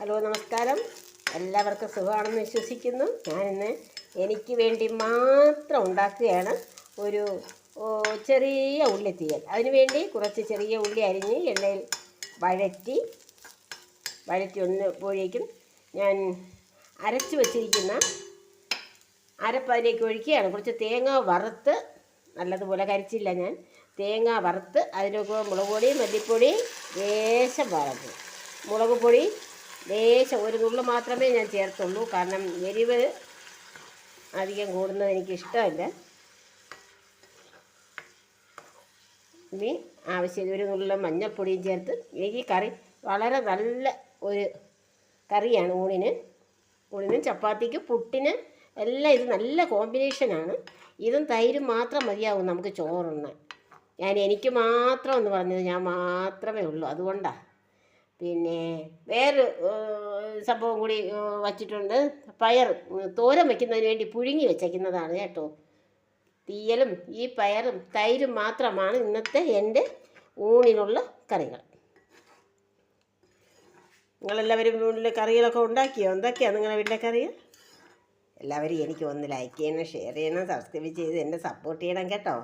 Hello, നമസ്കാരം. എല്ലാവർക്കും സുഖമാണെന്ന് വിശ്വസിക്കുന്നു. ഞാനിന്ന് എനിക്ക് വേണ്ടി മാത്രം ഉണ്ടാക്കുകയാണ് ഒരു ചെറിയ ഉള്ളിത്തീയൽ. അതിനുവേണ്ടി കുറച്ച് ചെറിയ ഉള്ളി അരിഞ്ഞ് എണ്ണയിൽ വഴറ്റി ഒന്നപ്പോഴേക്കും ഞാൻ അരച്ച് വച്ചിരിക്കുന്ന അരപ്പതിലേക്ക് ഒഴിക്കുകയാണ്. കുറച്ച് തേങ്ങ വറുത്ത്, നല്ലതുപോലെ കരിച്ചില്ല ഞാൻ, തേങ്ങ വറുത്ത് അതിലേക്ക് മുളക് പൊടി, മല്ലിപ്പൊടി ലേശം വറക്കും. മുളക് പൊടി ലേശം ഒരു നുള്ളു മാത്രമേ ഞാൻ ചേർത്തുള്ളൂ, കാരണം എരിവ് അധികം കൂടുന്നത് എനിക്കിഷ്ടമല്ല. ഇനി ആവശ്യം ഒരു നുള്ള മഞ്ഞൾപ്പൊടിയും ചേർത്ത്. എനിക്ക് കറി വളരെ നല്ല ഒരു കറിയാണ്. ഊണിന് ചപ്പാത്തിക്ക്, പുട്ടിന് എല്ലാം ഇത് നല്ല കോമ്പിനേഷനാണ്. ഇതും തൈരും മാത്രം മതിയാവും നമുക്ക് ചോറുണ്ണാൻ. എനിക്ക് മാത്രം എന്ന് പറഞ്ഞത് ഞാൻ മാത്രമേ ഉള്ളൂ, അതുകൊണ്ടാണ്. പിന്നെ വേറൊരു സംഭവം കൂടി വച്ചിട്ടുണ്ട്. പയർ തോരൻ വയ്ക്കുന്നതിന് വേണ്ടി പുഴുങ്ങി വെച്ചേക്കുന്നതാണ് കേട്ടോ. തീയലും ഈ പയറും തൈരും മാത്രമാണ് ഇന്നത്തെ എൻ്റെ ഊണിനുള്ള കറികൾ. നിങ്ങളെല്ലാവരും വീട്ടിലെ കറികളൊക്കെ ഉണ്ടാക്കിയോ? എന്തൊക്കെയാണ് നിങ്ങളുടെ വീട്ടിലെ കറികൾ? എല്ലാവരും എനിക്ക് ഒന്ന് ലൈക്ക് ചെയ്യണം, ഷെയർ ചെയ്യണം, സബ്സ്ക്രൈബ് ചെയ്ത് എന്നെ സപ്പോർട്ട് ചെയ്യണം കേട്ടോ.